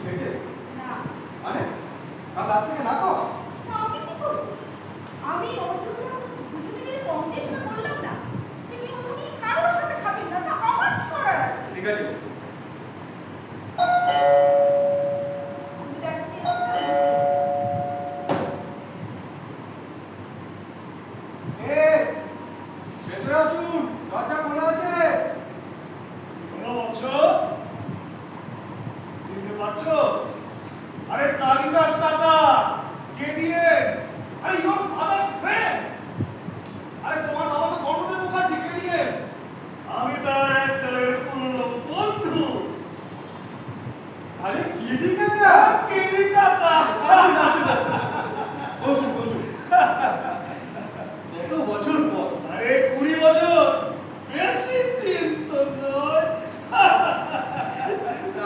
খেয়েছে? না। মানে কাল রাত থেকে না খাওয়া? না, আমি কি করবো? আমি ওর জন্য দুজনে মিলে কম চেষ্টা করলাম না। কিন্তু উনি কারোর সাথে খাবেন না, তা আমার কি করার আছে? ঠিক আছে। আমি তাকে ভেতরে আসুন, দরজা খোলা আছে। শোনো বৎস, চিনতে পারছো? আরে কালিদাস কাকা, কেডিএন, আরে ইওর ফাদার্স ফ্রেন্ড। আরে তোমার বাবা তো গণদেব মুখার্জি, কেডিএন। আমি তার একজনের পুরনো বন্ধু। আরে কেডি কাকা, কেডি কাকা। আসুন আসুন বসুন বসুন। কত বছর পর। আরে 20 বছর, বেশি দিন তো নয়।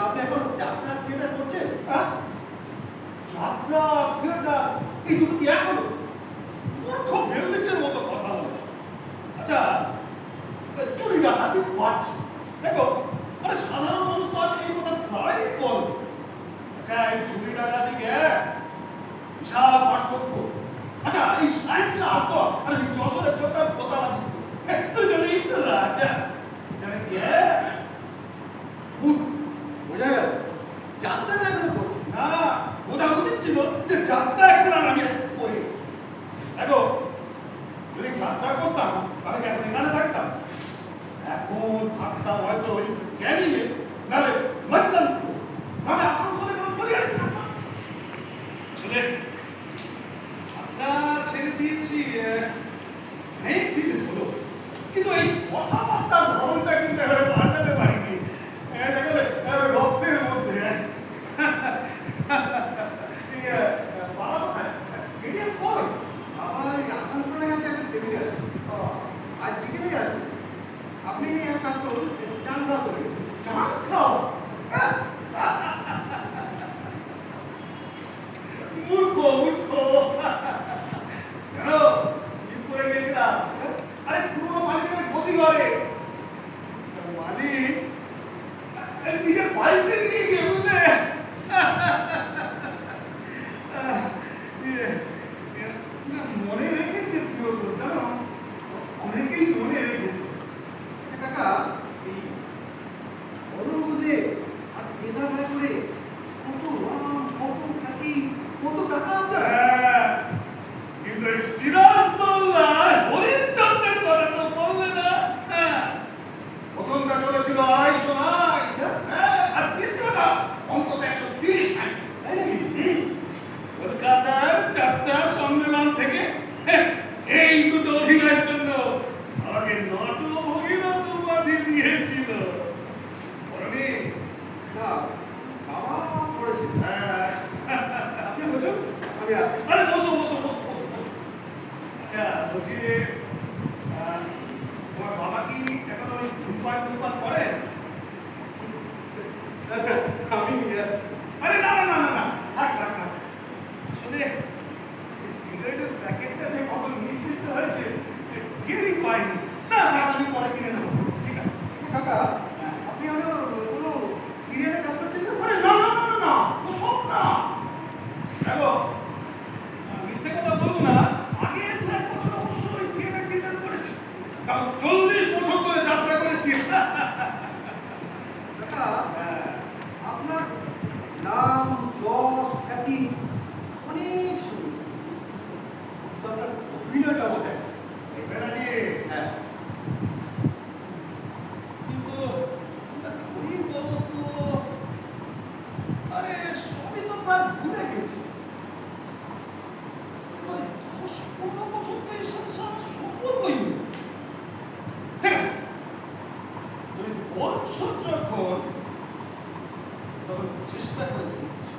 আপনি এখন যাত্রা থিয়েটার করছেন? যাত্রা থিয়েটার এই দুটো কি এক হলো? মূর্খ বেরোলিকের মতো কথা বলছে। আচ্ছা, চুরি ডাকাতি বাড়ছে। দেখো, আরে সাধারণ মানুষ তো আজ এই কথা প্রায় বলে। আচ্ছা, এই চুরি ডাকাতিকে বিশাল পার্থক্য। আচ্ছা, এই সায়েন্স আর্ট আর এই যশোরের চোখটা প্রতাবাদী দুজনেই তো রাজা। জানে কি বোঝা গেল যাত্রাটা এখন করছেন। না, বোঝা উচিত ছিল যে যাত্রা এখন আর আমি করি। দেখো, যদি যাত্রা করতাম তাহলে কি এখন এখানে থাকতাম? এখন থাকতাম হয়তো ওই ক্যানিংয়ে, নাহলে মজদানপুর, নাহলে আসানসোলে কোনো কলিয়ারি। আসলে যাত্রা ছেড়ে দিয়েছি অনেক দিন হলো, কিন্তু এই কথাবার্তার ধরনটা কিন্তু এবারে পাল্টাতে পারিনি। একেবারে রক্তের মধ্যে। বাবা কোথায়? কেডিএম কই? আমার এই আসানসোলে গেছে একটা সেমিনার, আজ বিকেলেই আছে। আপনি এক কাজ করুন, চান খাওয়া করে চান খাও? মূর্খ মূর্খ। কেন কি করে গেছিলাম? আরে পুরনো মালিকের গতি করে মালিক নিজের বাড়িতে নিয়ে গিয়ে বুঝলে মনে রেখেছে প্রিয় জানো, অনেকেই মনে রেখেছে। কাকা এই বড় বুঝে আর কেদা ভাই করে কত রাম কত খাকি কত টাকা আপনার। কিন্তু এই সিরাজদৌল্লা হরিশ্চন্দ্রের কথা তো বললে না। প্রথমটা চলেছিল 250 মাইল, আর দ্বিতীয়টা অন্তত 130 মাইল। তাই নাকি? কলকাতার যাত্রা সম্মেলন থেকে এই দুটো অভিনয়ের জন্য আমাকে নট ভগীরথ উপাধি দিয়েছিল। বলনি? না বাবা পড়েছিল। আপনি বসুন, আমি আসছি। আরে বসো বসো বসো বসো বসো। আচ্ছা বলছি তোমার বাবা কি এখন ওই ধূমপান করেন? আমি নিয়ে আসছি। আরে না না না না না, থাক থাক থাক। আসলে এই সিগারেটের প্যাকেটটা যে কখন নিশ্চিত হয়েছে টেরই পাইনি। না থাক, আমি পরে কিনে নেবো। ঠিক আছে। কাকা আপনি হলো কোনো সিরিয়ালে কাজ করছেন না? আরে না না না না না, ও সব না। দেখো, মিথ্যে কথা বলবো না, আগে 1 বছর অবশ্যই থিয়েটার টিটার করেছি, কারণ 40 বছর ধরে যাত্রা করেছি। কাকা আপনার নাম যশ খ্যাতি অনেক শুনেছি, তো আপনার অভিনয়টা বোধ এবারে নিয়ে হ্যাঁ কিন্তু কি বলবো তো, আরে সবই তো প্রায় ভুলে গেছি। ওই 10-15 বছর তো এর সাথে আমার সম্পর্কই নেই। ঠিক আছে, তুমি বলছো যখন তখন চেষ্টা করে দেখছি।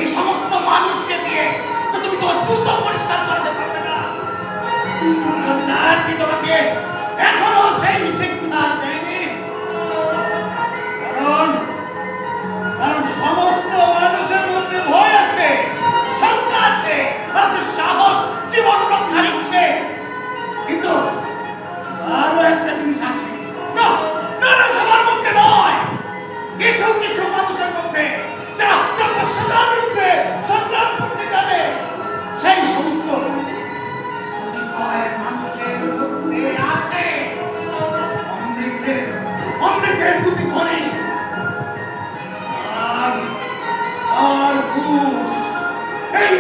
এই সমস্ত মানুষকে দিয়ে তো তুমি তোমার জুতো পরিষ্কার করতে পারবে না। আমাকে এখনো সেই শিক্ষা দেয়নি। কারণ কারণ সমস্ত মানুষের মধ্যে ভয় আছে, শঙ্কা আছে, আর আছে সাহস, জীবন রক্ষার ইচ্ছে। কিন্তু আরো একটা জিনিস আছে, না না না, সবার মধ্যে নয়, কিছু কিছু মানুষের মধ্যে, যারা জন্মসদার বিরুদ্ধে সংগ্রাম করতে জানে। সেই সমস্ত কতিপয় মানুষের মধ্যে আছে অমৃতের দুটি খনি, আর আর ঘুষ। এই